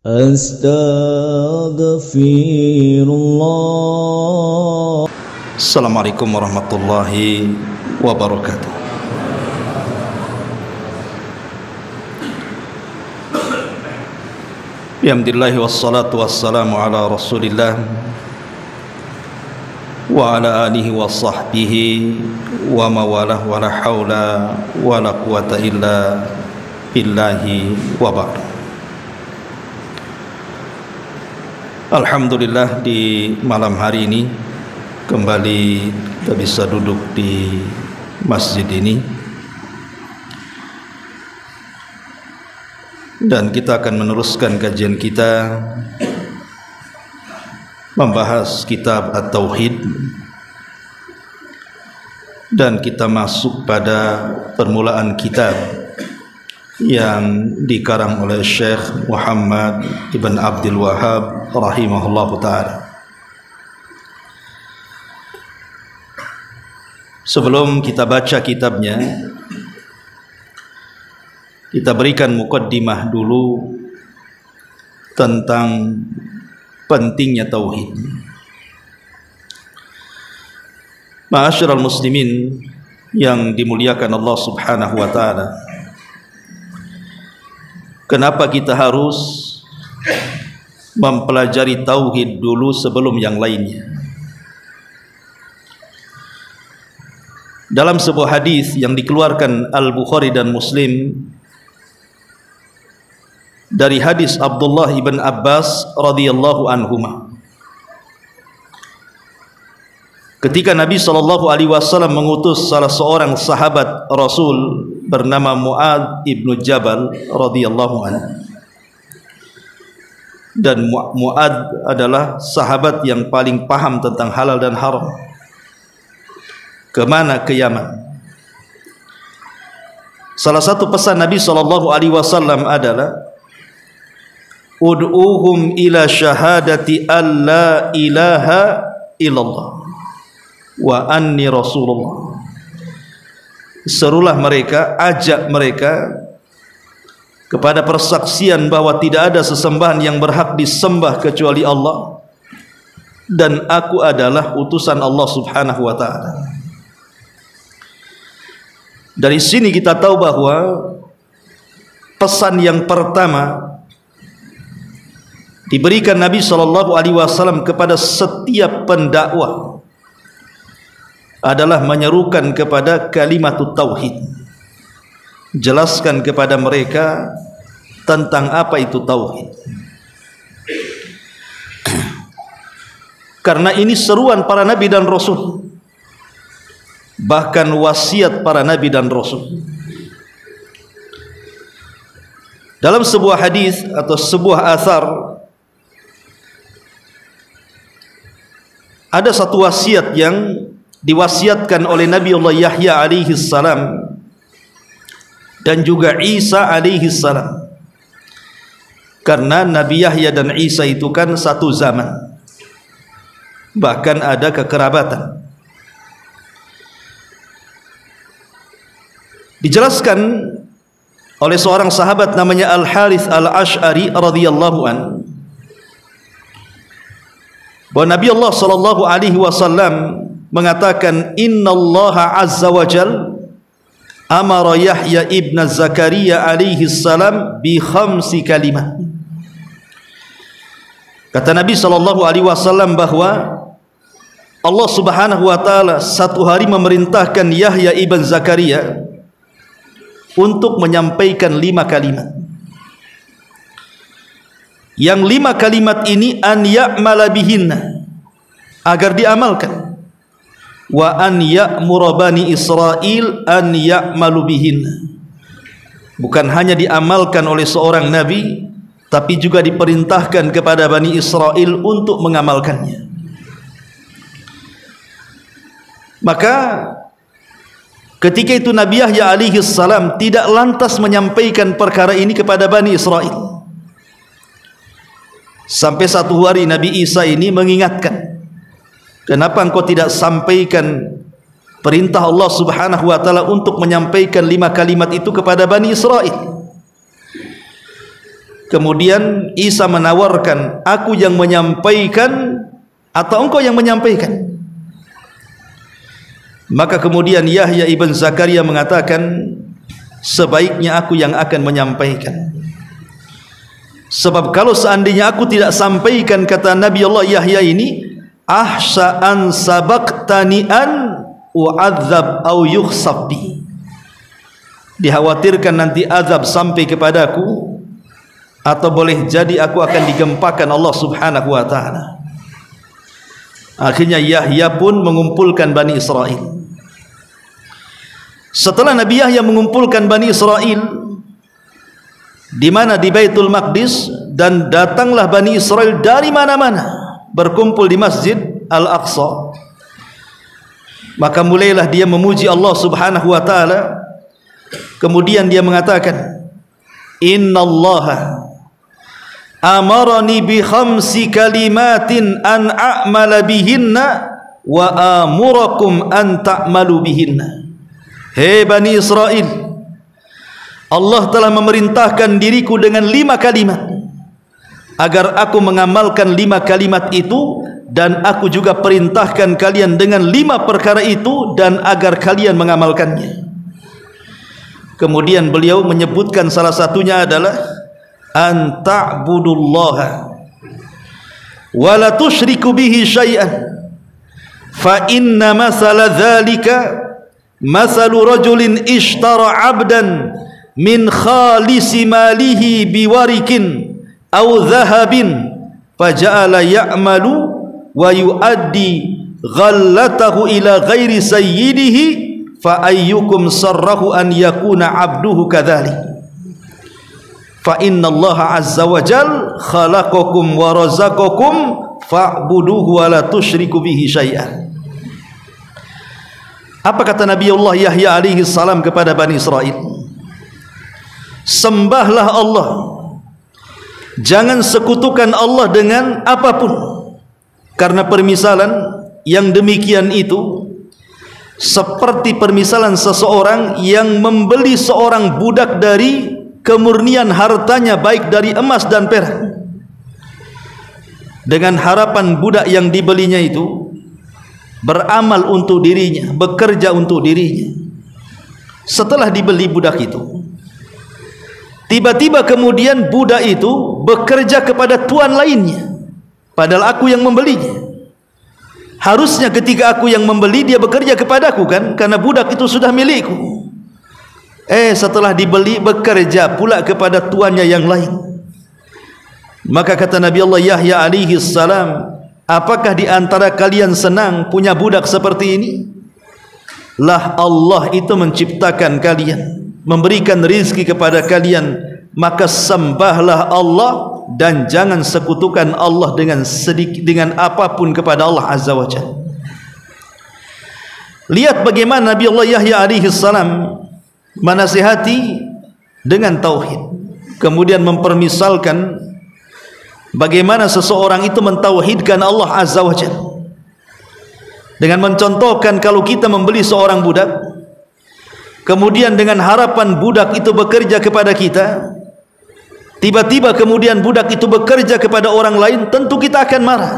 Astaghfirullah. Assalamualaikum warahmatullahi wabarakatuh. Alhamdulillah wassalatu wassalamu ala Rasulillah wa ala alihi wa sahbihi wa mawalah wa la hawla wa la quwata illa billahi wa ba'd. Alhamdulillah, di malam hari ini kembali kita bisa duduk di masjid ini dan kita akan meneruskan kajian kita membahas kitab At-Tauhid, dan kita masuk pada permulaan kitab yang dikarang oleh Syekh Muhammad Ibn Abdul Wahhab rahimahullahu ta'ala. Sebelum kita baca kitabnya, kita berikan muqaddimah dulu tentang pentingnya tauhid. Ma'asyiral muslimin yang dimuliakan Allah Subhanahu wa taala, kenapa kita harus mempelajari tauhid dulu sebelum yang lainnya? Dalam sebuah hadis yang dikeluarkan Al-Bukhari dan Muslim dari hadis Abdullah ibn Abbas radhiyallahu anhuma, ketika Nabi SAW mengutus salah seorang sahabat Rasul bernama Mu'ad ibn Jabal radhiyallahu anhu, dan Mu'ad adalah sahabat yang paling paham tentang halal dan haram, kemana? Ke Yaman. Salah satu pesan Nabi SAW adalah ud'uhum ila syahadati an la ilaha illallah wa anni rasulullah. Serulah mereka, ajak mereka kepada persaksian bahwa tidak ada sesembahan yang berhak disembah kecuali Allah, dan aku adalah utusan Allah Subhanahu wa ta'ala. Dari sini kita tahu bahwa pesan yang pertama diberikan Nabi SAW kepada setiap pendakwah adalah menyerukan kepada kalimatut tauhid. Jelaskan kepada mereka tentang apa itu tauhid. Karena ini seruan para nabi dan rasul, bahkan wasiat para nabi dan rasul. Dalam sebuah hadis atau sebuah athar, ada satu wasiat yang diwasiatkan oleh Nabi Allah Yahya alaihi salam dan juga Isa alaihi salam. Karena Nabi Yahya dan Isa itu kan satu zaman, bahkan ada kekerabatan. Dijelaskan oleh seorang sahabat namanya Al-Harith Al-Ash'ari radhiyallahu anhu bahwa Nabi Allah SAW mengatakan, innallaha azza wa jal amara Yahya ibn Zakaria alaihi salam bi khamsi kalimat. Kata Nabi SAW bahwa Allah Subhanahu wa ta'ala satu hari memerintahkan Yahya ibn Zakaria untuk menyampaikan 5 kalimat. Yang 5 kalimat ini an ya'mala bihinna, agar diamalkan, wa an ya'mura bani Israil an ya'malu bihinna, bukan hanya diamalkan oleh seorang nabi, tapi juga diperintahkan kepada Bani Israel untuk mengamalkannya. Maka ketika itu Nabi Yahya alaihi salam tidak lantas menyampaikan perkara ini kepada Bani Israel, sampai satu hari Nabi Isa ini mengingatkan, kenapa engkau tidak sampaikan perintah Allah Subhanahu wa ta'ala untuk menyampaikan 5 kalimat itu kepada Bani Israel? Kemudian Isa menawarkan, aku yang menyampaikan atau engkau yang menyampaikan? Maka kemudian Yahya ibn Zakaria mengatakan, sebaiknya aku yang akan menyampaikan. Sebab kalau seandainya aku tidak sampaikan, kata Nabi Allah Yahya ini, ahsa'an sabaqtani an u'adzab au yukhsab bi. Dikhawatirkan nanti azab sampai kepadaku, atau boleh jadi aku akan digempakan Allah Subhanahu wa taala. Akhirnya Yahya pun mengumpulkan Bani Israel. Setelah Nabi Yahya mengumpulkan Bani Israel di mana? Di Baitul Maqdis, dan datanglah Bani Israel dari mana-mana berkumpul di Masjid Al-Aqsa. Maka mulailah dia memuji Allah Subhanahu wa taala. Kemudian dia mengatakan, innallaha amarani bi khamsi kalimatin an a'mala bihinna wa amurakum an ta'malu bihinna. Hei Bani Israel, Allah telah memerintahkan diriku dengan 5 kalimat agar aku mengamalkan 5 kalimat itu, dan aku juga perintahkan kalian dengan 5 perkara itu, dan agar kalian mengamalkannya. Kemudian beliau menyebutkan salah satunya adalah an ta'budullaha wa la tusyriku bihi syai'an fa inna masala dzalika masalu rajulin ishtara 'abdan min khalisi malihi biwarikin aw dhahabin faja'ala ya'malu wa yu'addi ghallatahu ila ghairi sayyidihi fa ayyukum sarrahu an yakuna 'abduhu kadzalik fa innallaha azza wa jal khalaqakum wa razaqakum fa'buduhu wa la tusyriku bihi syai'an. Apa kata Nabi Allah Yahya alaihi salam kepada Bani Israel? Sembahlah Allah, jangan sekutukan Allah dengan apapun, karena permisalan yang demikian itu seperti permisalan seseorang yang membeli seorang budak dari kemurnian hartanya, baik dari emas dan perak, dengan harapan budak yang dibelinya itu beramal untuk dirinya, bekerja untuk dirinya. Setelah dibeli budak itu, tiba-tiba kemudian budak itu bekerja kepada tuan lainnya, padahal aku yang membelinya. Harusnya ketika aku yang membeli, dia bekerja kepadaku kan, karena budak itu sudah milikku. Setelah dibeli, bekerja pula kepada tuannya yang lain. Maka kata Nabi Allah Yahya alaihi salam, apakah di antara kalian senang punya budak seperti ini? Lah Allah itu menciptakan kalian, memberikan rizki kepada kalian, maka sembahlah Allah dan jangan sekutukan Allah dengan apapun kepada Allah Azza wa Jalla. Lihat bagaimana Nabi Allah Yahya alaihi salam menasihati dengan tauhid, kemudian mempermisalkan bagaimana seseorang itu mentauhidkan Allah Azza wa Jalla, dengan mencontohkan kalau kita membeli seorang budak, kemudian dengan harapan budak itu bekerja kepada kita, tiba-tiba kemudian budak itu bekerja kepada orang lain, tentu kita akan marah.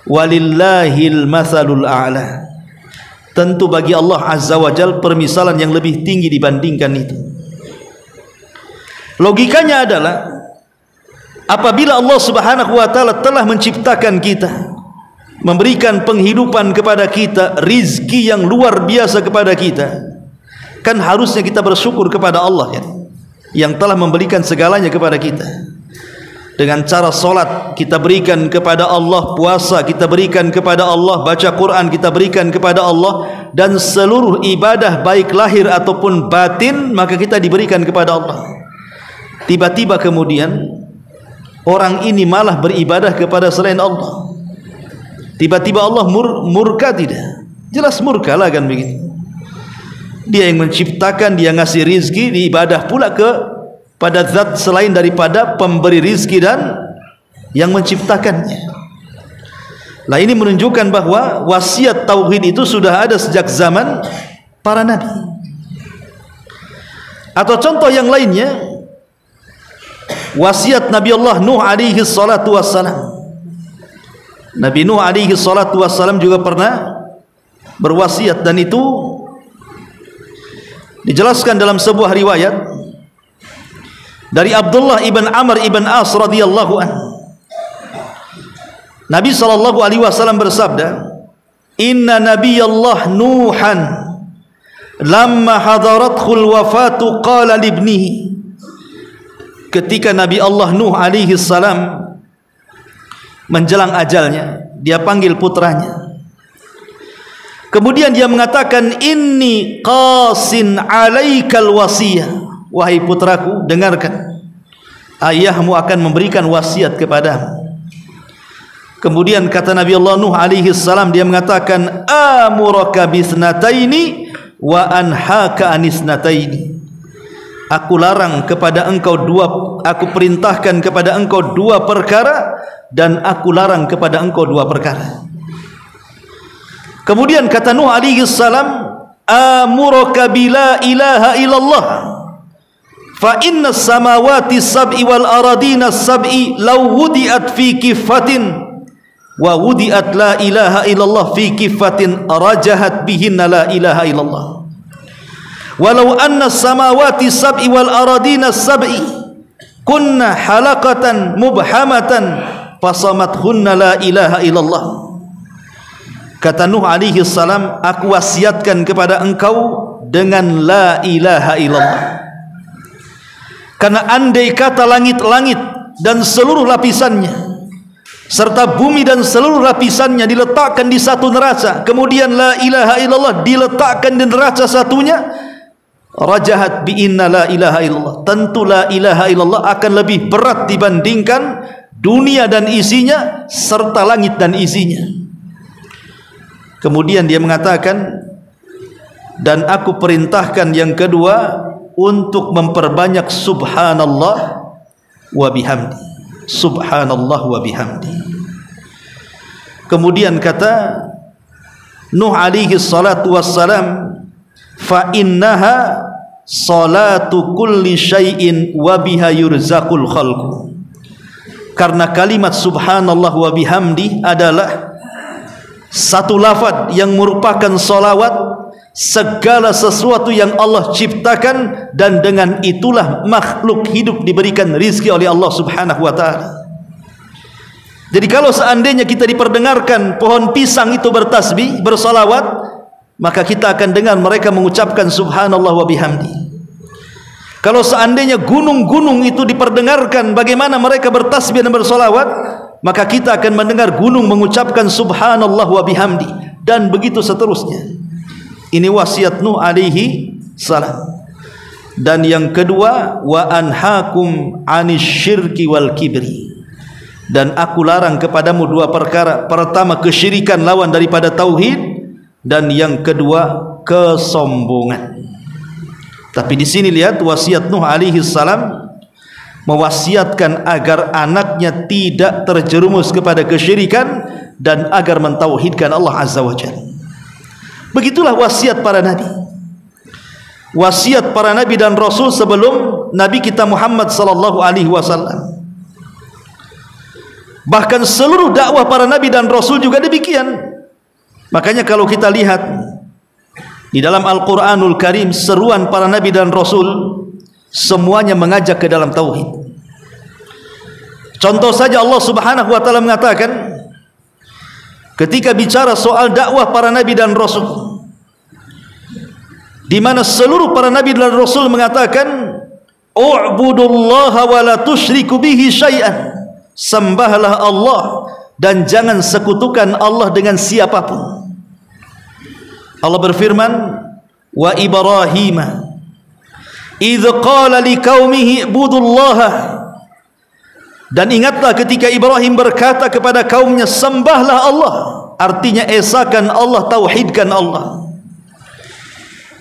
Walillahil masalul a'la. Tentu bagi Allah Azza wa Jal permisalan yang lebih tinggi dibandingkan itu. Logikanya adalah apabila Allah Subhanahu wa taala telah menciptakan kita, memberikan penghidupan kepada kita, rizki yang luar biasa kepada kita, kan harusnya kita bersyukur kepada Allah kan, yang telah memberikan segalanya kepada kita. Dengan cara solat kita berikan kepada Allah, puasa kita berikan kepada Allah, baca Quran kita berikan kepada Allah, dan seluruh ibadah baik lahir ataupun batin maka kita diberikan kepada Allah. Tiba-tiba kemudian orang ini malah beribadah kepada selain Allah. Tiba-tiba Allah murka, tidak? Jelas murka lah kan begitu. Dia yang menciptakan, dia ngasih rizki, diibadah pula pada zat selain daripada pemberi rizki dan yang menciptakannya. Nah, ini menunjukkan bahwa wasiat tauhid itu sudah ada sejak zaman para nabi. Atau contoh yang lainnya, wasiat Nabi Allah Nuh alaihi salatu wassalam. Nabi Nuh alaihi salatu wassalam juga pernah berwasiat, dan itu dijelaskan dalam sebuah riwayat dari Abdullah ibn Amr ibn As radhiyallahu anhu. Nabi sallallahu alaihi wasallam bersabda, "Inna nabiyallah Nuhan lamma hadarathul wafatu qala libnihi." Ketika Nabi Allah Nuh alaihi salam menjelang ajalnya, dia panggil putranya. Kemudian dia mengatakan, "Inni qasin alaikal wasiyah." Wahai putraku, dengarkan, ayahmu akan memberikan wasiat kepadamu. Kemudian kata Nabi Allah Nuh alaihi salam, dia mengatakan, "Amuraka bisnataini wa anhaka anisnataini." Aku larang kepada engkau aku perintahkan kepada engkau dua perkara, dan aku larang kepada engkau dua perkara. Kemudian kata Nuh alaihi salam, "Amuraka bila ilaha illallah, fa inna samawati sab'i wal aradina sab'i law wudi'at fi kifatin wa wudi'at la ilaha illallah fi kifatin rajahat bihinna la ilaha illallah. Walau anna samawati sab'i wal aradina sab'i kunna halaqatan mubhamatan fasamathunna la ilaha illallah." Kata Nuh alaihi salam, aku wasiatkan kepada engkau dengan la ilaha illallah. Karena andai kata langit-langit dan seluruh lapisannya serta bumi dan seluruh lapisannya diletakkan di satu neraca, kemudian la ilaha illallah diletakkan di neraca satunya, rajahat bi inna la ilaha illallah, tentu la ilaha illallah akan lebih berat dibandingkan dunia dan isinya serta langit dan isinya. Kemudian dia mengatakan, dan aku perintahkan yang kedua untuk memperbanyak subhanallah wa bihamdi. Subhanallah wa bihamdi. Kemudian kata Nuh alaihi salatu wassalam, fa innaha salatu kulli syai'in wa biha yurzaqul khalqu. Karena kalimat subhanallah wa bihamdi adalah satu lafaz yang merupakan salawat segala sesuatu yang Allah ciptakan, dan dengan itulah makhluk hidup diberikan rizki oleh Allah subhanahu wa ta'ala. Jadi kalau seandainya kita diperdengarkan pohon pisang itu bertasbih, bersalawat, maka kita akan dengar mereka mengucapkan subhanallah wa bihamdi. Kalau seandainya gunung-gunung itu diperdengarkan bagaimana mereka bertasbih dan bersalawat, maka kita akan mendengar gunung mengucapkan subhanallah wa bihamdi, dan begitu seterusnya. Ini wasiat Nuh alaihi salam. Dan yang kedua, wa anhaakum anisyirki wal kibri. Dan aku larang kepadamu dua perkara. Pertama, kesyirikan lawan daripada tauhid, dan yang kedua, kesombongan. Tapi di sini lihat wasiat Nuh alaihi salam mewasiatkan agar anaknya tidak terjerumus kepada kesyirikan dan agar mentauhidkan Allah azza wajalla. Begitulah wasiat para nabi. Wasiat para nabi dan rasul sebelum Nabi kita Muhammad sallallahu alaihi wasallam. Bahkan seluruh dakwah para nabi dan rasul juga demikian. Makanya kalau kita lihat di dalam Al-Qur'anul Karim, seruan para nabi dan rasul semuanya mengajak ke dalam tauhid. Contoh saja Allah subhanahu wa ta'ala mengatakan ketika bicara soal dakwah para nabi dan rasul, di mana seluruh para nabi dan rasul mengatakan, u'budullaha wa la tusyriku bihi syai'an. Sembahlah Allah dan jangan sekutukan Allah dengan siapapun. Allah berfirman, wa Ibrahim idh qala liqaumihi ibudullaha. Dan ingatlah ketika Ibrahim berkata kepada kaumnya, sembahlah Allah. Artinya esakan Allah, tauhidkan Allah.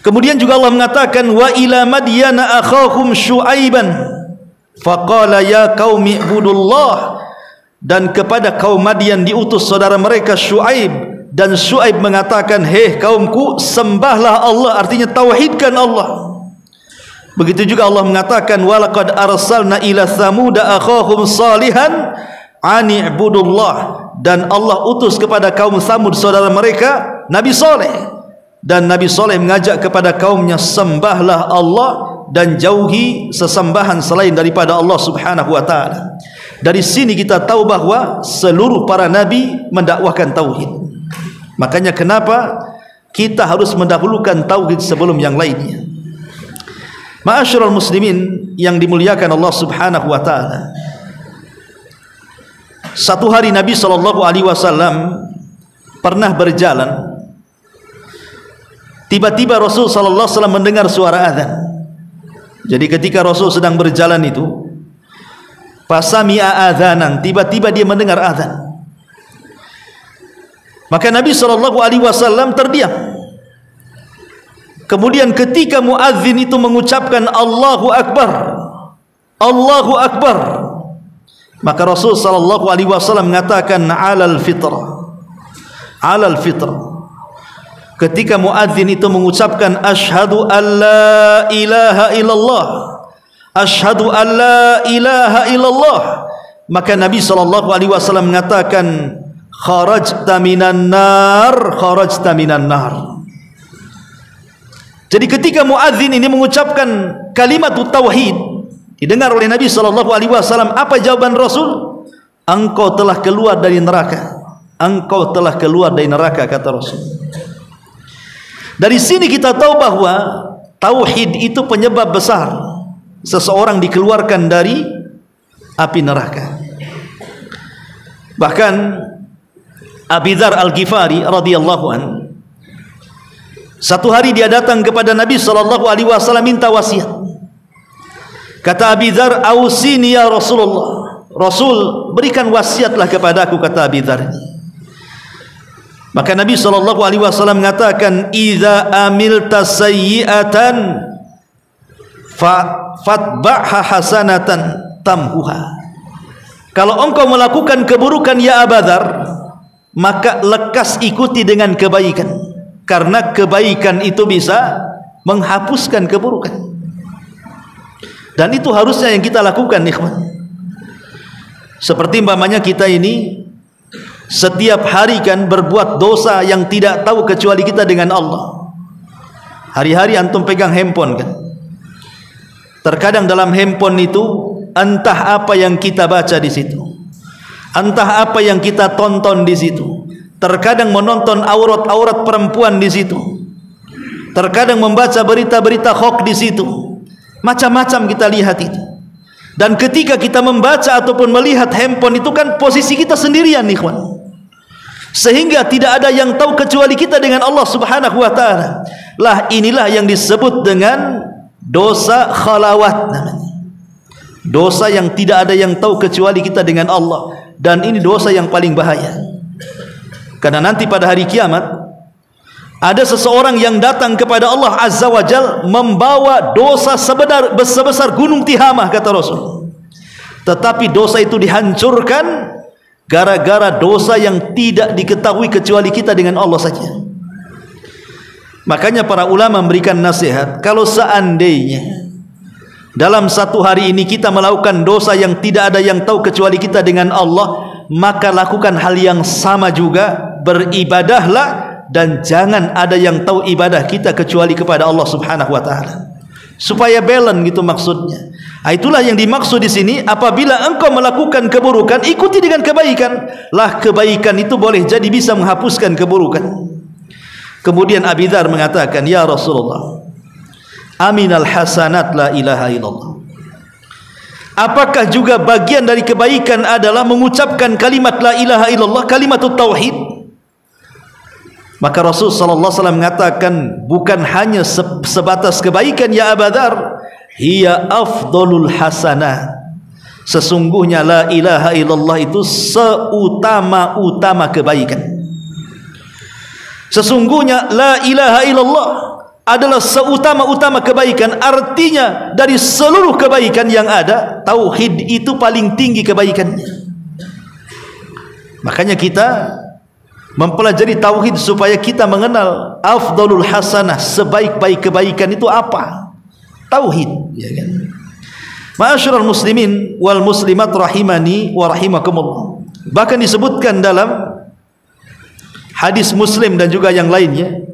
Kemudian juga Allah mengatakan, wa ila madyana akhahum syu'aiban faqala ya qaumi ibudullah. Dan kepada kaum Madian diutus saudara mereka Syuaib, dan Syuaib mengatakan, hei kaumku, sembahlah Allah. Artinya tauhidkan Allah. Begitu juga Allah mengatakan walaqad arsalna ila tsamuda akhahum salihan ani ibudullah, dan Allah utus kepada kaum Samud saudara mereka Nabi Saleh, dan Nabi Saleh mengajak kepada kaumnya sembahlah Allah dan jauhi sesembahan selain daripada Allah Subhanahu wa taala. Dari sini kita tahu bahwa seluruh para nabi mendakwahkan tauhid. Makanya kenapa kita harus mendahulukan tauhid sebelum yang lainnya. Ma'asyiral muslimin yang dimuliakan Allah Subhanahu wa taala. Satu hari Nabi SAW pernah berjalan. Tiba-tiba Rasul SAW mendengar suara azan. Jadi ketika Rasul sedang berjalan itu, fasami'a adzanan, tiba-tiba dia mendengar azan. Maka Nabi SAW terdiam. Kemudian ketika muadzin itu mengucapkan Allahu Akbar, Allahu Akbar, maka Rasul SAW mengatakan alal fitrah, alal fitrah. Ketika muadzin itu mengucapkan asyhadu an la ilaha illallah, asyhadu an la ilaha illallah, maka Nabi SAW mengatakan kharajta minan nar, kharajta minan nar. Jadi ketika muadzin ini mengucapkan kalimat tauhid, didengar oleh Nabi SAW, apa jawaban Rasul? Engkau telah keluar dari neraka, engkau telah keluar dari neraka, kata Rasul. Dari sini kita tahu bahwa tauhid itu penyebab besar seseorang dikeluarkan dari api neraka. Bahkan Abi Dzar Al-Ghifari radhiyallahu anhu, satu hari dia datang kepada Nabi SAW minta wasiat. Kata Abi Dzar, ausini ya Rasulullah, Rasul berikan wasiatlah kepadaku, kata Abi Dzar. Maka Nabi SAW mengatakan idza amilta sayyi'atan fatba'ha hasanatan tamhuha. Kalau engkau melakukan keburukan ya Abu Dzar, maka lekas ikuti dengan kebaikan, karena kebaikan itu bisa menghapuskan keburukan. Dan itu harusnya yang kita lakukan, ikhwan. Seperti umpamanya kita ini setiap hari kan berbuat dosa yang tidak tahu kecuali kita dengan Allah. Hari-hari antum pegang handphone kan. Terkadang dalam handphone itu entah apa yang kita baca di situ, entah apa yang kita tonton di situ. Terkadang menonton aurat-aurat perempuan di situ. Terkadang membaca berita-berita hoax di situ. Macam-macam kita lihat itu. Dan ketika kita membaca ataupun melihat handphone itu kan posisi kita sendirian, ikhwan. Sehingga tidak ada yang tahu kecuali kita dengan Allah Subhanahu wa taala. Lah inilah yang disebut dengan dosa khalawat namanya. Dosa yang tidak ada yang tahu kecuali kita dengan Allah, dan ini dosa yang paling bahaya. Karena nanti pada hari kiamat ada seseorang yang datang kepada Allah Azza wa Jal membawa dosa sebesar gunung Tihamah, kata Rasul. Tetapi dosa itu dihancurkan gara-gara dosa yang tidak diketahui kecuali kita dengan Allah saja. Makanya para ulama memberikan nasihat, kalau seandainya dalam satu hari ini kita melakukan dosa yang tidak ada yang tahu kecuali kita dengan Allah, maka lakukan hal yang sama juga, beribadahlah, dan jangan ada yang tahu ibadah kita kecuali kepada Allah Subhanahu wa taala. Supaya balance gitu maksudnya. Itulah yang dimaksud di sini, apabila engkau melakukan keburukan, ikuti dengan kebaikan. Lah kebaikan itu boleh jadi bisa menghapuskan keburukan. Kemudian Abi Dzar mengatakan, ya Rasulullah, aminal hasanat la ilaha illallah. Apakah juga bagian dari kebaikan adalah mengucapkan kalimat la ilaha illallah, kalimat tauhid? Maka Rasul sallallahu alaihi wasallam mengatakan, bukan hanya sebatas kebaikan ya Abu Dzar, hiya afdalul hasanah. Sesungguhnya la ilaha illallah itu seutama-utama kebaikan. Sesungguhnya la ilaha illallah adalah seutama-utama kebaikan. Artinya dari seluruh kebaikan yang ada, tauhid itu paling tinggi kebaikannya. Makanya kita mempelajari tauhid supaya kita mengenal afdalul hasanah, sebaik-baik kebaikan itu apa. tauhid, ya kan? Ma'asyiral muslimin wal muslimat rahimani wa rahimakumullah. Bahkan disebutkan dalam hadis Muslim dan juga yang lainnya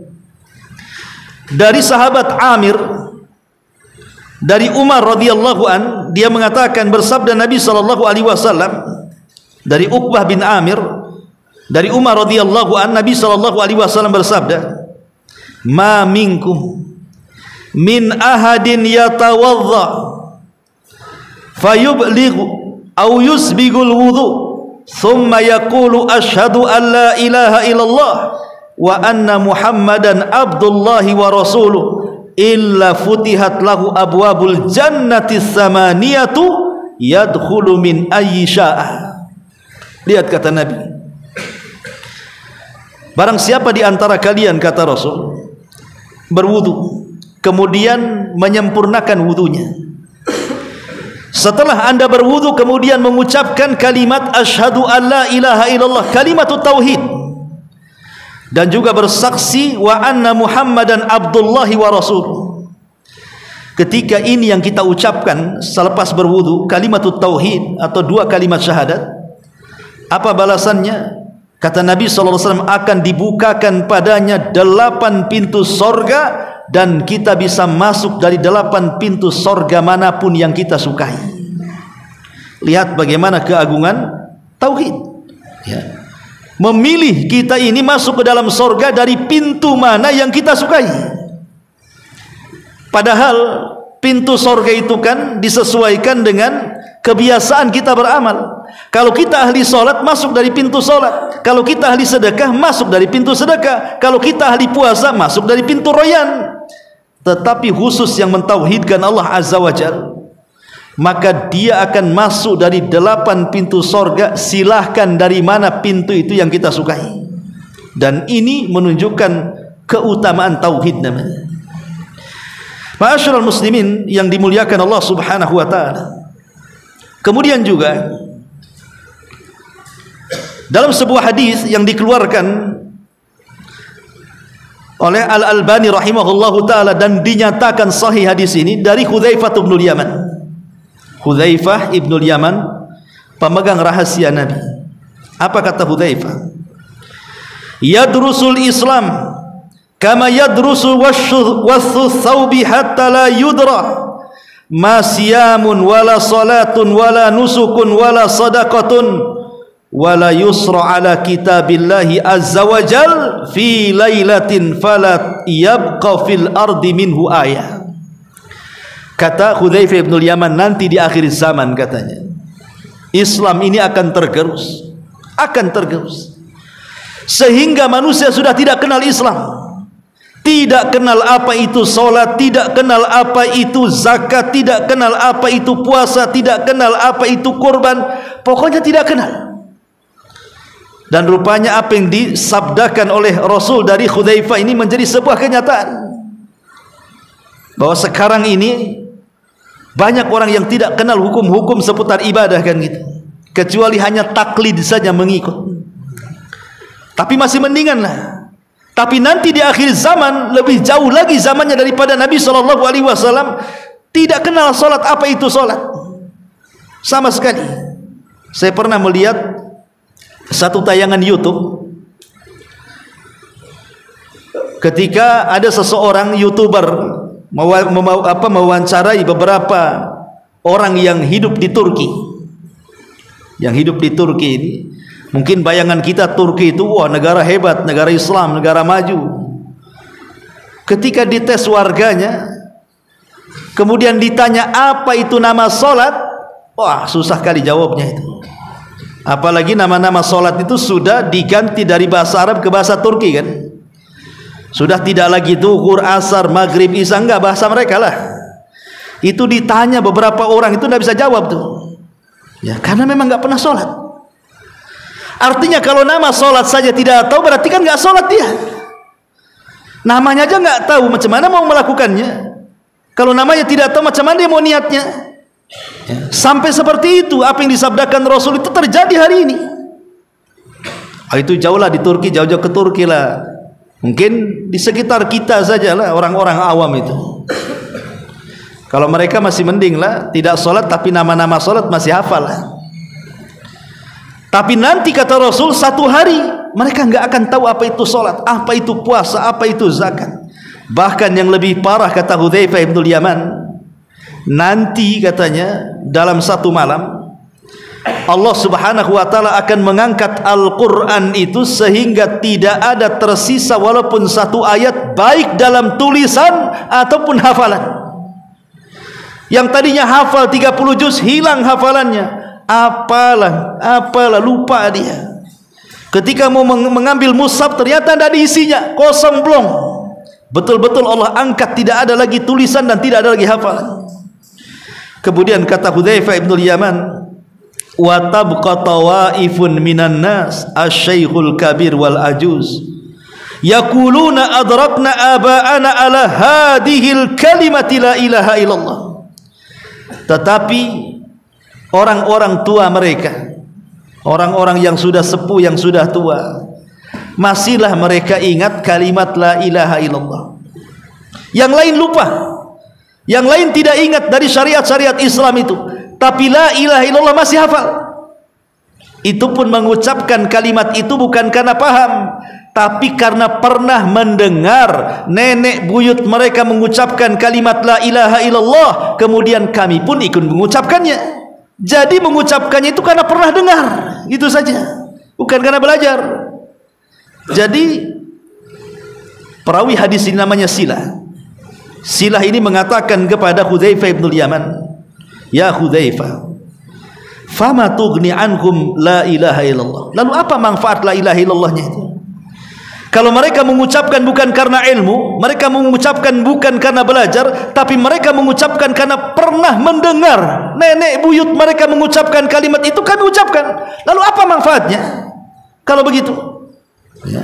dari sahabat Amir dari Umar radhiyallahu an, dia mengatakan, bersabda Nabi sallallahu alaihi wasallam dari Uqbah bin Amir dari Umar radhiyallahu an, Nabi sallallahu alaihi wasallam bersabda, "Ma minkum min ahadin yatawadda fayublighu aw yusbigul wudu thumma yaqulu asyhadu an la ilaha illallah wa anna muhammadan abdullahi wa rasuluh illa futihat lahu abwabul jannati tsamaniyatu yadkhulu min ayyi syaa." Lihat kata Nabi, barang siapa di antara kalian, kata Rasul, berwudu kemudian menyempurnakan wudunya, setelah anda berwudu kemudian mengucapkan kalimat asyhadu an la ilaha illallah, kalimatut tauhid, dan juga bersaksi wa anna muhammadan abdullahi wa rasuluh. Ketika ini yang kita ucapkan selepas berwudu, kalimatut tauhid atau dua kalimat syahadat, apa balasannya? Kata Nabi SAW, akan dibukakan padanya 8 pintu sorga, dan kita bisa masuk dari 8 pintu sorga manapun yang kita sukai. Lihat bagaimana keagungan tauhid, ya. Memilih kita ini masuk ke dalam sorga dari pintu mana yang kita sukai. Padahal pintu sorga itu kan disesuaikan dengan kebiasaan kita beramal. Kalau kita ahli solat, masuk dari pintu solat. Kalau kita ahli sedekah, masuk dari pintu sedekah. Kalau kita ahli puasa, masuk dari pintu royan. Tetapi khusus yang mentauhidkan Allah Azza wa Jalla, maka dia akan masuk dari 8 pintu sorga, silahkan dari mana pintu itu yang kita sukai. Dan ini menunjukkan keutamaan tauhid namanya. Ma'asyiral muslimin yang dimuliakan Allah Subhanahu wa taala. Kemudian juga dalam sebuah hadis yang dikeluarkan oleh Al-Albani rahimahullahu taala dan dinyatakan sahih hadis ini dari Hudzaifah bin Yaman. Hudzaifah bin Yaman, pemegang rahasia Nabi. Apa kata Hudzaifah? Yadrusul Islam kama yadrusu wassu thawbi hatta la yudra ma siyamun wala salatun wala nusukun wala sadaqatun wala yusra ala kitabillahi azza wa jal fi lailatin falat yabqa fil ardi minhu ayah. Kata Hudzaifah bin Yaman, nanti di akhir zaman katanya Islam ini akan tergerus, sehingga manusia sudah tidak kenal Islam, tidak kenal apa itu salat, tidak kenal apa itu zakat, tidak kenal apa itu puasa, tidak kenal apa itu kurban, pokoknya tidak kenal. Dan rupanya apa yang disabdakan oleh Rasul dari Hudzaifah ini menjadi sebuah kenyataan, bahwa sekarang ini banyak orang yang tidak kenal hukum-hukum seputar ibadah kan gitu, kecuali hanya taklid saja, mengikut. Tapi masih mendingan lah. Tapi nanti di akhir zaman lebih jauh lagi zamannya daripada Nabi SAW, tidak kenal salat, apa itu salat sama sekali. Saya pernah melihat satu tayangan YouTube ketika ada seseorang YouTuber mewawancarai beberapa orang yang hidup di Turki. Yang hidup di Turki ini, mungkin bayangan kita Turki itu wah negara hebat, negara Islam, negara maju. Ketika dites warganya, kemudian ditanya apa itu nama solat, wah susah kali jawabnya itu. Apalagi nama-nama solat itu sudah diganti dari bahasa Arab ke bahasa Turki kan. Sudah tidak lagi zuhur, asar, maghrib, isya, enggak, bahasa mereka lah. Itu ditanya beberapa orang itu tidak bisa jawab tuh. Ya, karena memang enggak pernah sholat. Artinya kalau nama sholat saja tidak tahu, berarti kan enggak sholat dia. Namanya aja enggak tahu, macam mana mau melakukannya? Kalau namanya tidak tahu, macam mana dia mau niatnya? Ya, sampai seperti itu apa yang disabdakan Rasul itu terjadi hari ini. Itu jauh lah di Turki, jauh-jauh ke Turki lah. Mungkin di sekitar kita saja lah orang-orang awam itu. Kalau mereka masih mending lah, tidak sholat tapi nama-nama sholat masih hafal lah. Tapi nanti kata Rasul, satu hari mereka nggak akan tahu apa itu sholat, apa itu puasa, apa itu zakat. Bahkan yang lebih parah kata Hudzaifah bin Yaman, nanti katanya dalam satu malam Allah subhanahu wa ta'ala akan mengangkat Al-Quran itu sehingga tidak ada tersisa walaupun satu ayat, baik dalam tulisan ataupun hafalan. Yang tadinya hafal 30 juz hilang hafalannya. Apalah lupa dia. Ketika mau mengambil mushaf ternyata tidak ada isinya, kosong blong. Betul-betul Allah angkat, tidak ada lagi tulisan dan tidak ada lagi hafalan. Kemudian kata Hudzaifah bin Yaman, wa tabqa tawaifun minan nas asy-syaikhul kabir wal ajuz yaquluna adrakna aba'ana ala hadhil kalimati la ilaha illallah. Tetapi orang-orang tua mereka, orang-orang yang sudah sepuh, yang sudah tua, masihlah mereka ingat kalimat la ilaha illallah. Yang lain lupa, yang lain tidak ingat dari syariat-syariat Islam itu, tapi la ilaha illallah masih hafal. Itu pun mengucapkan kalimat itu bukan karena paham, tapi karena pernah mendengar nenek buyut mereka mengucapkan kalimat la ilaha illallah, kemudian kami pun ikut mengucapkannya. Jadi mengucapkannya itu karena pernah dengar, itu saja, bukan karena belajar. Jadi perawi hadis ini namanya Silah. Silah ini mengatakan kepada Hudzaifah bin Yaman, ya Hudzaifah, fama tughni anhum la ilaha illallah. Lalu apa manfaat la ilaha illallahnya itu? Kalau mereka mengucapkan bukan karena ilmu, mereka mengucapkan bukan karena belajar, tapi mereka mengucapkan karena pernah mendengar nenek buyut mereka mengucapkan kalimat itu, kami ucapkan. Lalu apa manfaatnya kalau begitu? Ya.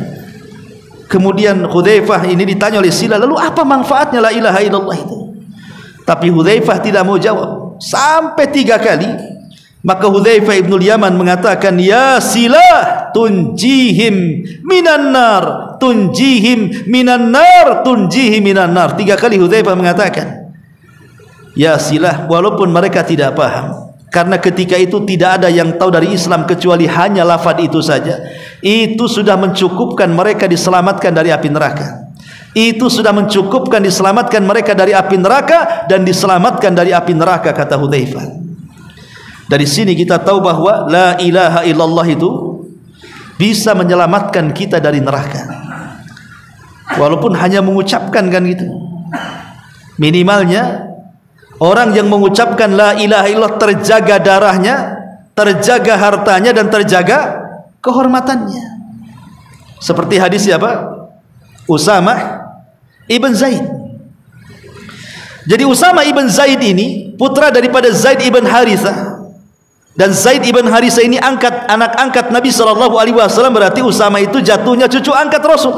Kemudian Hudzaifah ini ditanya oleh Silah, lalu apa manfaatnya la ilaha illallah itu? Tapi Hudzaifah tidak mau jawab sampai 3 kali. Maka Hudzaifah ibn Yaman mengatakan, ya Silah, tunjihim minan nar, tunjihim minan nar, tunjihim minan nar. 3 kali Hudzaifah mengatakan, ya Silah, walaupun mereka tidak paham, karena ketika itu tidak ada yang tahu dari Islam kecuali hanya lafaz itu saja, itu sudah mencukupkan mereka diselamatkan dari api neraka. Itu sudah mencukupkan diselamatkan mereka dari api neraka dan diselamatkan dari api neraka, kata Hudzaifah. Dari sini kita tahu bahwa la ilaha illallah itu bisa menyelamatkan kita dari neraka. Walaupun hanya mengucapkan kan gitu. Minimalnya orang yang mengucapkan la ilaha illallah terjaga darahnya, terjaga hartanya dan terjaga kehormatannya. Seperti hadis siapa? Usamah ibn Zaid. Jadi Usamah ibn Zaid ini putra daripada Zaid ibn Harithah. Dan Zaid ibn Harithah ini anak angkat Nabi SAW, berarti Usamah itu jatuhnya cucu angkat Rasul.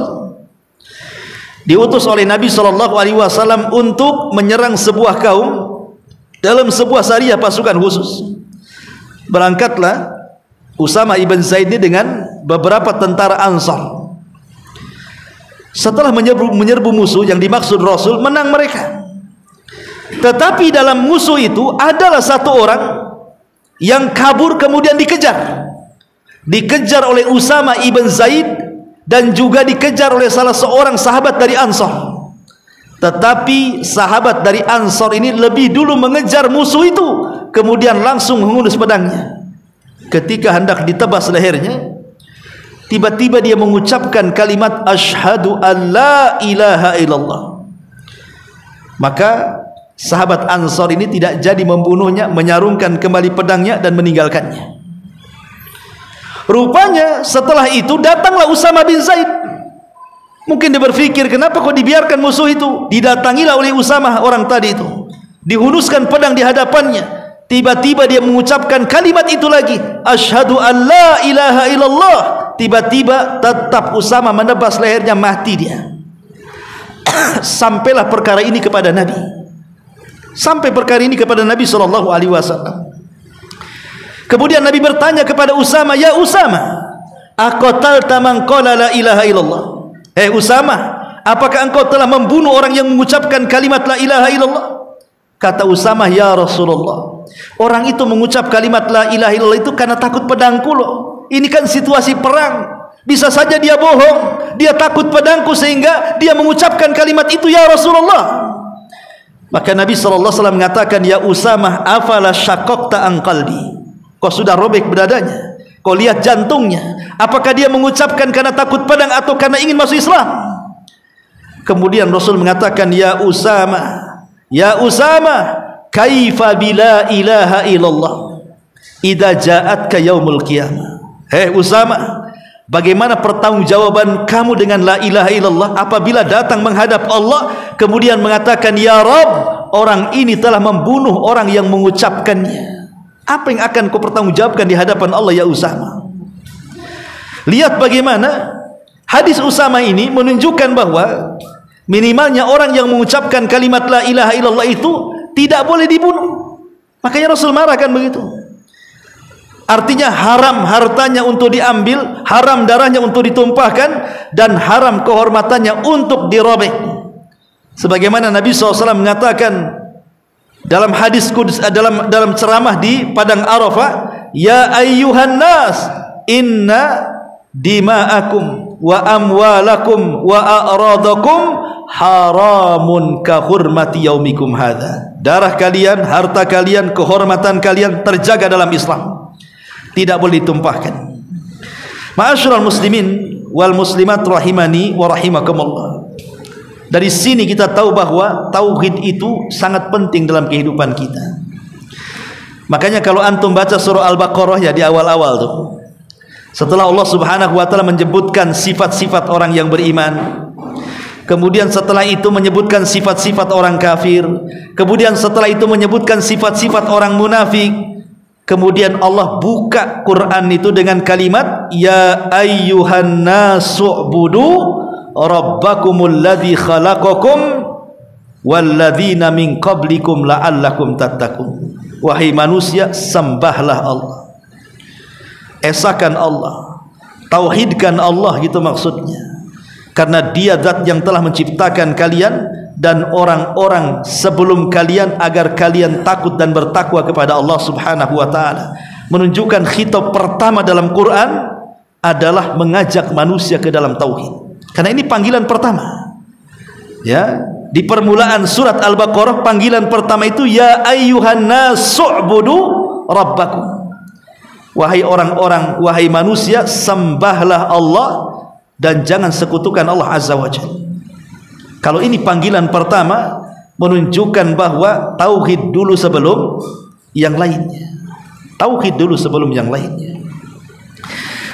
Diutus oleh Nabi SAW untuk menyerang sebuah kaum dalam sebuah sariyah pasukan khusus. Berangkatlah Usamah ibn Zaid ini dengan beberapa tentara Ansar. Setelah menyerbu musuh yang dimaksud Rasul, menang mereka. Tetapi dalam musuh itu adalah satu orang yang kabur kemudian dikejar oleh Usamah ibn Zaid dan juga dikejar oleh salah seorang sahabat dari Ansar. Tetapi sahabat dari Ansar ini lebih dulu mengejar musuh itu, kemudian langsung menghunus pedangnya. Ketika hendak ditebas lehernya, tiba-tiba dia mengucapkan kalimat asyhadu an la ilaha illallah. Maka sahabat Ansar ini tidak jadi membunuhnya, menyarungkan kembali pedangnya dan meninggalkannya. Rupanya setelah itu datanglah Usamah bin Zaid. Mungkin dia berpikir, kenapa kok dibiarkan musuh itu? Didatangilah oleh Usamah orang tadi itu, dihunuskan pedang di hadapannya. Tiba-tiba dia mengucapkan kalimat itu lagi, asyhadu an la ilaha illallah. Tiba-tiba tetap Usamah menebas lehernya, mati dia. Sampailah perkara ini kepada Nabi. Sampai perkara ini kepada Nabi SAW. Kemudian Nabi bertanya kepada Usamah, ya Usamah, aqatalta man qala la ilaha illallah? Usamah, apakah engkau telah membunuh orang yang mengucapkan kalimat la ilaha illallah? Kata Usamah, ya Rasulullah, orang itu mengucap kalimat la ilaha illallah itu karena takut pedangku loh. Ini kan situasi perang, bisa saja dia bohong, dia takut pedangku sehingga dia mengucapkan kalimat itu ya Rasulullah. Maka Nabi SAW mengatakan, ya Usamah, afala syaqaqta an qalbi, kau sudah robek dadanya, kau lihat jantungnya, apakah dia mengucapkan karena takut pedang atau karena ingin masuk Islam? Kemudian Rasul mengatakan, ya Usamah, kaifa bila ilaha illallah idza ja'atka yaumul qiyamah. Hei Usamah, bagaimana pertanggungjawaban kamu dengan la ilaha illallah apabila datang menghadap Allah kemudian mengatakan, ya Rabb, orang ini telah membunuh orang yang mengucapkannya. Apa yang akan kau pertanggungjawabkan di hadapan Allah ya Usamah? Lihat bagaimana hadis Usamah ini menunjukkan bahwa minimalnya orang yang mengucapkan kalimat la ilaha illallah itu tidak boleh dibunuh. Makanya Rasul marah kan begitu. Artinya haram hartanya untuk diambil, haram darahnya untuk ditumpahkan, dan haram kehormatannya untuk dirobek. Sebagaimana Nabi SAW mengatakan dalam hadis qudus, dalam ceramah di padang Arafah, ya ayyuhan nas, inna dima'akum wa amwalakum wa a'radakum haramun ka hurmati yaumikum hadha. Darah kalian, harta kalian, kehormatan kalian terjaga dalam Islam, tidak boleh ditumpahkan. Ma'asyiral muslimin wal muslimat rahimani wa rahimakumullah. Dari sini kita tahu bahwa tauhid itu sangat penting dalam kehidupan kita. Makanya kalau antum baca surah Al-Baqarah ya di awal-awal tuh, setelah Allah Subhanahu wa taala menyebutkan sifat-sifat orang yang beriman, kemudian setelah itu menyebutkan sifat-sifat orang kafir, kemudian setelah itu menyebutkan sifat-sifat orang munafik, kemudian Allah buka Quran itu dengan kalimat, ya ayyuhan nasu'budu rabbakumul ladzi khalaqakum walladzina min qablikum la'allakum tattaqun. Wahai manusia, sembahlah Allah, esakan Allah, tauhidkan Allah, gitu maksudnya, karena dia zat yang telah menciptakan kalian dan orang-orang sebelum kalian agar kalian takut dan bertakwa kepada Allah Subhanahu wa taala. Menunjukkan khitab pertama dalam Quran adalah mengajak manusia ke dalam tauhid. Karena ini panggilan pertama. Ya, di permulaan surat Al-Baqarah panggilan pertama itu ya ayyuhan nasu'budu rabbakum. Wahai orang-orang, wahai manusia, sembahlah Allah dan jangan sekutukan Allah Azza wa Jalla. Kalau ini panggilan pertama, menunjukkan bahwa tauhid dulu sebelum yang lainnya. Tauhid dulu sebelum yang lainnya.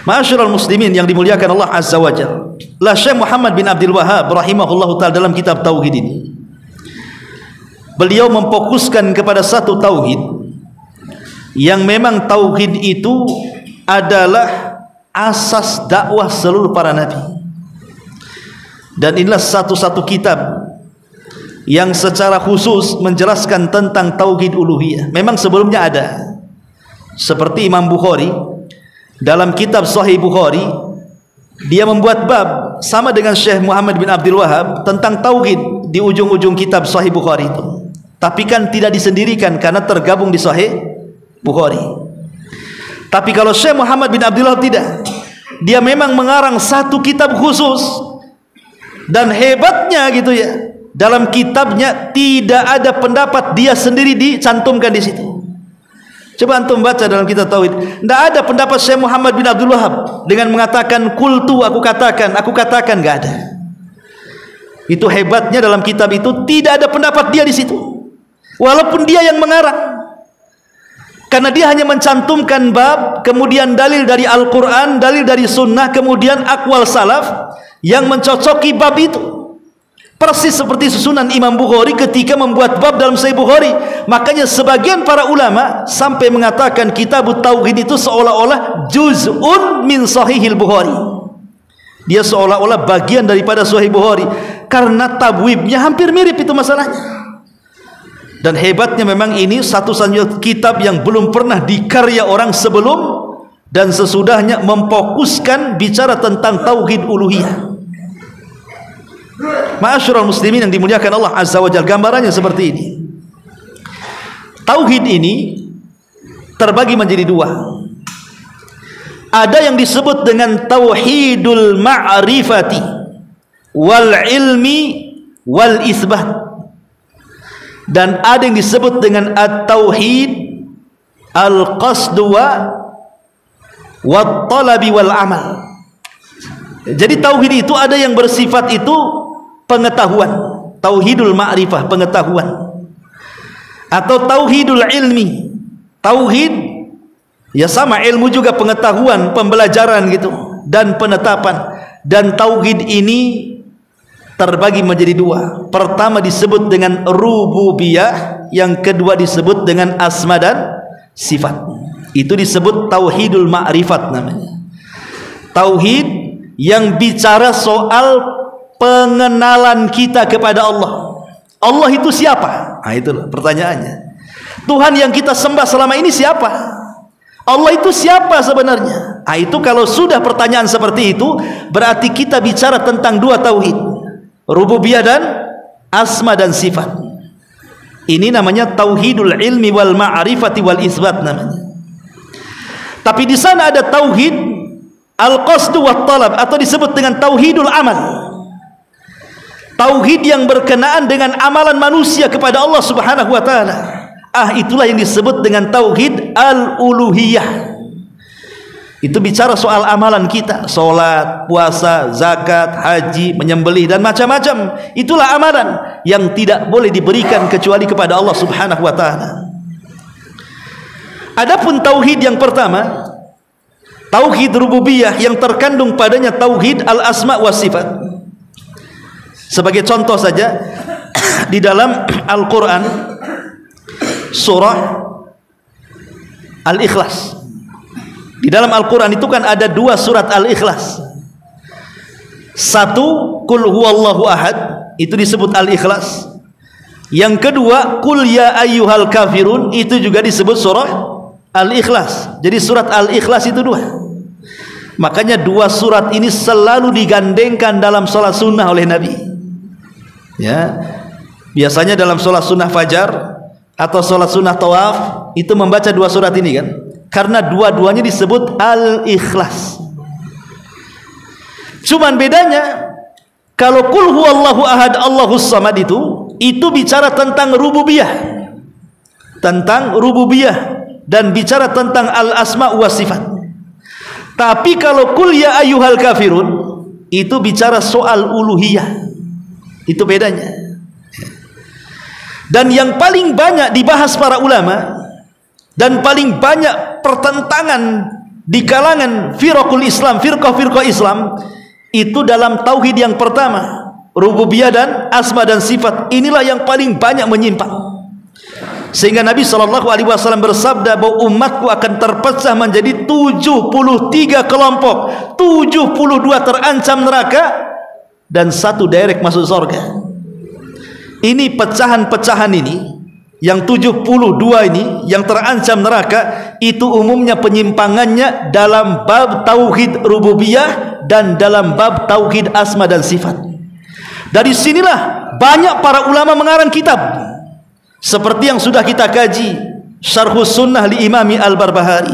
Ma'asyiral muslimin yang dimuliakan Allah Azza wa Jalla. La Syekh Muhammad bin Abdul Wahhab rahimahullahu taala dalam kitab tauhid ini, beliau memfokuskan kepada satu tauhid yang memang tauhid itu adalah asas dakwah seluruh para nabi. Dan inilah satu-satu kitab yang secara khusus menjelaskan tentang tauhid uluhiyah. Memang sebelumnya ada, seperti Imam Bukhari dalam kitab Sahih Bukhari, dia membuat bab sama dengan Syekh Muhammad bin Abdul Wahhab tentang tauhid di ujung-ujung kitab Sahih Bukhari itu. Tapi kan tidak disendirikan karena tergabung di Sahih Bukhari. Tapi kalau Syekh Muhammad bin Abdul Wahhab tidak, dia memang mengarang satu kitab khusus. Dan hebatnya gitu ya, dalam kitabnya tidak ada pendapat dia sendiri dicantumkan di situ. Coba antum baca dalam kitab tauhid, tidak ada pendapat Syekh Muhammad bin Abdul Wahhab dengan mengatakan kultu, aku katakan, enggak ada. Itu hebatnya dalam kitab itu, tidak ada pendapat dia di situ. Walaupun dia yang mengarang. Karena dia hanya mencantumkan bab, kemudian dalil dari Al-Qur'an, dalil dari sunnah, kemudian aqwal salaf yang mencocoki bab itu. Persis seperti susunan Imam Bukhari ketika membuat bab dalam Sahih Bukhari. Makanya sebagian para ulama sampai mengatakan kitab tauhid itu seolah-olah juz'un min Sahihil Bukhari. Dia seolah-olah bagian daripada Sahih Bukhari karena tabwibnya hampir mirip itu masalahnya. Dan hebatnya memang ini satu-satunya kitab yang belum pernah dikarya orang sebelum dan sesudahnya memfokuskan bicara tentang tauhid uluhiyah. Ma'asyiral muslimin yang dimuliakan Allah Azza wa Jalla, gambarannya seperti ini. tauhid ini terbagi menjadi dua. Ada yang disebut dengan tauhidul ma'rifati wal ilmi wal isbat, dan ada yang disebut dengan at-tauhid al-qasdu wa talabi wal amal. Jadi tauhid itu ada yang bersifat itu pengetahuan, tauhidul ma'rifah, pengetahuan, atau tauhidul ilmi. Tauhid ya sama, ilmu juga pengetahuan, pembelajaran gitu, dan penetapan. Dan tauhid ini terbagi menjadi dua. Pertama disebut dengan rububiyah, yang kedua disebut dengan asma dan sifat. Itu disebut tauhidul ma'rifat namanya. Tauhid yang bicara soal pengenalan kita kepada Allah. Allah itu siapa? Nah, itulah pertanyaannya. Tuhan yang kita sembah selama ini siapa? Allah itu siapa sebenarnya? Nah, itu kalau sudah pertanyaan seperti itu, berarti kita bicara tentang dua tauhid, rububiyah dan asma dan sifat. Ini namanya tauhidul ilmi wal ma'rifati wal isbat namanya. Tapi di sana ada tauhid al-qasdu wa talab, atau disebut dengan tauhidul amal. Tauhid yang berkenaan dengan amalan manusia kepada Allah Subhanahu wa taala. Itulah yang disebut dengan tauhid al-uluhiyah. Itu bicara soal amalan kita, salat, puasa, zakat, haji, menyembelih dan macam-macam. Itulah amalan yang tidak boleh diberikan kecuali kepada Allah Subhanahu wa taala. Adapun tauhid yang pertama, tauhid rububiyah, yang terkandung padanya tauhid al-asma wa sifat. Sebagai contoh saja, di dalam Al-Quran surah Al-Ikhlas, di dalam Al-Quran itu kan ada dua surat Al-Ikhlas. Satu, Qul huwallahu ahad, itu disebut Al-Ikhlas. Yang kedua, Qul ya ayyuhal kafirun, itu juga disebut surah Al-Ikhlas. Jadi surat Al-Ikhlas itu dua. Makanya dua surat ini selalu digandengkan dalam sholat sunnah oleh Nabi. Ya, biasanya dalam sholat sunnah fajar atau sholat sunnah tawaf itu membaca dua surat ini kan, karena dua-duanya disebut Al-Ikhlas. Cuman bedanya, kalau Qul huwallahu ahad Allahus samad itu bicara tentang rububiyah, dan bicara tentang al-asma wa sifat. Tapi kalau Qul ya ayyuhal kafirun itu bicara soal uluhiyah. Itu bedanya. Dan yang paling banyak dibahas para ulama dan paling banyak pertentangan di kalangan firqul Islam, firqah Islam, itu dalam tauhid yang pertama, rububiyah dan asma dan sifat. Inilah yang paling banyak menyimpang. Sehingga Nabi SAW bersabda bahwa umatku akan terpecah menjadi 73 kelompok, 72 terancam neraka dan 1 direct masuk surga. Ini pecahan-pecahan ini, yang 72 ini yang terancam neraka, itu umumnya penyimpangannya dalam bab tauhid rububiyah dan dalam bab tauhid asma dan sifat. Dari sinilah banyak para ulama mengarang kitab seperti yang sudah kita kaji, Syarhus Sunnah li Imami Al-Barbahari,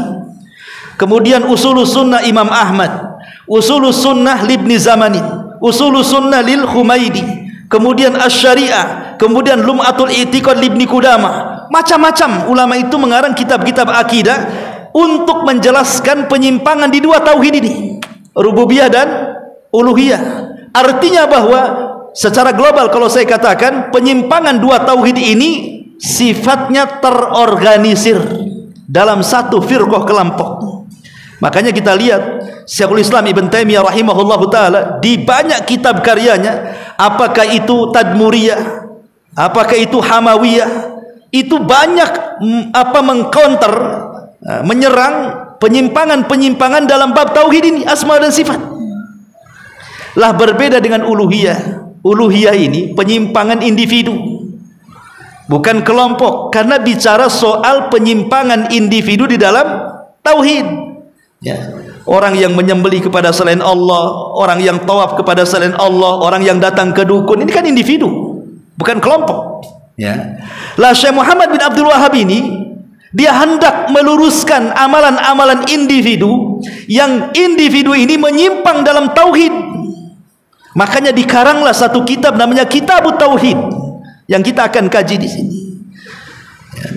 kemudian Usulus Sunnah Imam Ahmad, Usulus Sunnah li Ibni Zamanin, Usulus Sunnah lil Khumaidi, kemudian Asy-Syari'ah, kemudian Lum'atul I'tiqad li Ibni Qudamah. Macam-macam ulama itu mengarang kitab-kitab akidah untuk menjelaskan penyimpangan di dua tauhid ini, rububiyah dan uluhiyah. Artinya bahwa secara global kalau saya katakan penyimpangan dua tauhid ini sifatnya terorganisir dalam satu firqah kelompok. Makanya kita lihat Syekhul Islam Ibn Taimiyah rahimahullahu taala di banyak kitab karyanya, apakah itu Tadmuriyah, apakah itu Hamawiyah, itu banyak mengcounter, menyerang penyimpangan-penyimpangan dalam bab tauhid ini, asma dan sifat. Lah berbeda dengan uluhiyah. Uluhiyah ini penyimpangan individu, bukan kelompok, karena bicara soal penyimpangan individu di dalam tauhid. Ya. Orang yang menyembelih kepada selain Allah, orang yang tawaf kepada selain Allah, orang yang datang ke dukun, ini kan individu, bukan kelompok. Ya. Lah Syekh Muhammad bin Abdul Wahhab ini dia hendak meluruskan amalan-amalan individu yang individu ini menyimpang dalam tauhid. Makanya dikaranglah satu kitab namanya Kitabut Tauhid yang kita akan kaji di sini.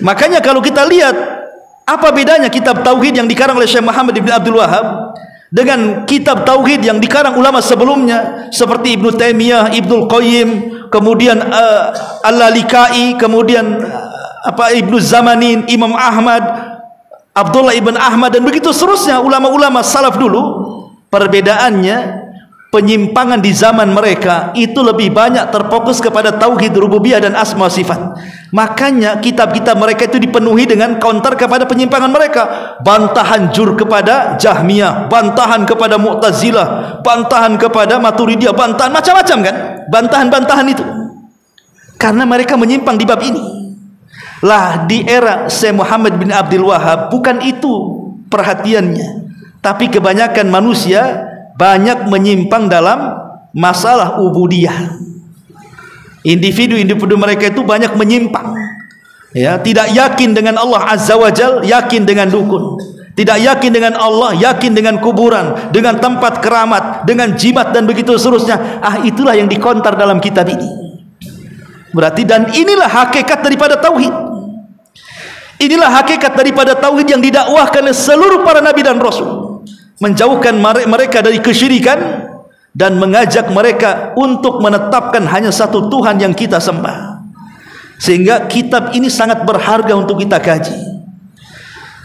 Makanya kalau kita lihat apa bedanya kitab tauhid yang dikarang oleh Syekh Muhammad bin Abdul Wahhab dengan kitab tauhid yang dikarang ulama sebelumnya seperti Ibnu Taimiyah, Ibnu Qayyim, kemudian Al-Lalikai, kemudian Ibnu Zamanin, Imam Ahmad, Abdullah ibn Ahmad, dan begitu seterusnya ulama-ulama salaf dulu. Perbedaannya, penyimpangan di zaman mereka itu lebih banyak terfokus kepada tauhid rububiyah dan asma sifat. Makanya kitab-kitab mereka itu dipenuhi dengan counter kepada penyimpangan mereka, bantahan jur kepada Jahmiyah, bantahan kepada Mu'tazilah, bantahan kepada Maturidiyah, bantahan macam-macam kan, bantahan-bantahan itu karena mereka menyimpang di bab ini. Lah di era Syekh Muhammad bin Abdul Wahhab bukan itu perhatiannya, tapi kebanyakan manusia banyak menyimpang dalam masalah ubudiyah. Individu-individu mereka itu banyak menyimpang, ya, tidak yakin dengan Allah Azza wa Jal, yakin dengan dukun, tidak yakin dengan Allah, yakin dengan kuburan, dengan tempat keramat, dengan jimat dan begitu seterusnya. Itulah yang dikontar dalam kitab ini. Berarti, dan inilah hakikat daripada tauhid. Inilah hakikat daripada tauhid yang didakwahkan oleh seluruh para nabi dan rasul, menjauhkan mereka dari kesyirikan dan mengajak mereka untuk menetapkan hanya satu Tuhan yang kita sembah. Sehingga kitab ini sangat berharga untuk kita kaji.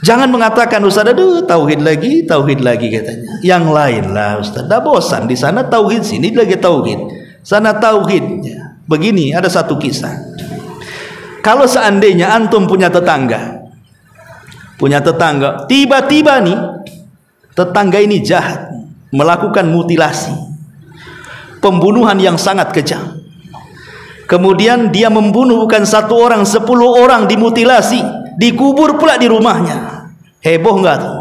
Jangan mengatakan, Ustaz, aduh tauhid lagi katanya. Yang lain lah Ustaz, dah bosan di sana tauhid, sini lagi tauhid, sana tauhid. Begini, ada satu kisah. Kalau seandainya antum punya tetangga, tiba-tiba nih tetangga ini jahat, melakukan mutilasi, pembunuhan yang sangat kejam. Kemudian dia membunuh bukan 1 orang, 10 orang dimutilasi, dikubur pula di rumahnya. Heboh enggak tuh?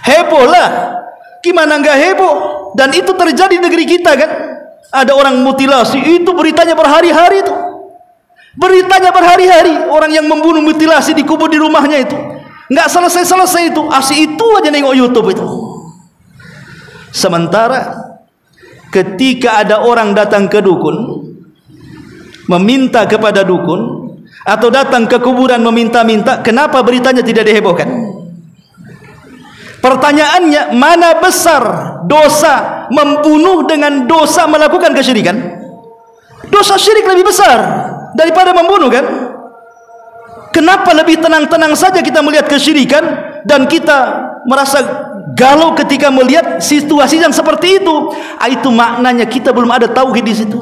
Heboh lah. Gimana enggak heboh? Dan itu terjadi di negeri kita kan? Ada orang mutilasi, itu beritanya berhari-hari itu. Beritanya berhari-hari, orang yang membunuh mutilasi dikubur di rumahnya itu. Enggak selesai-selesai itu. Asik itu aja nengok YouTube itu. Sementara ketika ada orang datang ke dukun, meminta kepada dukun, atau datang ke kuburan meminta-minta, kenapa beritanya tidak dihebohkan? Pertanyaannya, mana besar dosa membunuh dengan dosa melakukan kesyirikan? Dosa syirik lebih besar daripada membunuh kan? Kenapa lebih tenang-tenang saja kita melihat kesyirikan dan kita merasa galau ketika melihat situasi yang seperti itu? Itu maknanya kita belum ada tauhid di situ.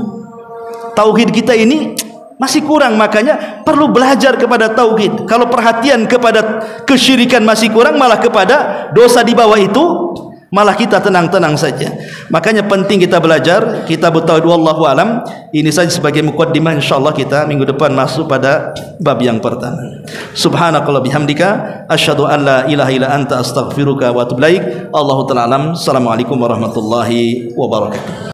Tauhid kita ini masih kurang, makanya perlu belajar kepada tauhid. Kalau perhatian kepada kesyirikan masih kurang, malah kepada dosa di bawah itu malah kita tenang-tenang saja. Makanya penting kita belajar kitab tauhid. Wallahu alam. Ini saja sebagai muqaddimah, insyaallah kita minggu depan masuk pada bab yang pertama. Subhanakallah bihamdika asyhadu an la ilaha illa anta astaghfiruka wa atubu ilaik. Allahu ta'ala alam. Assalamualaikum warahmatullahi wabarakatuh.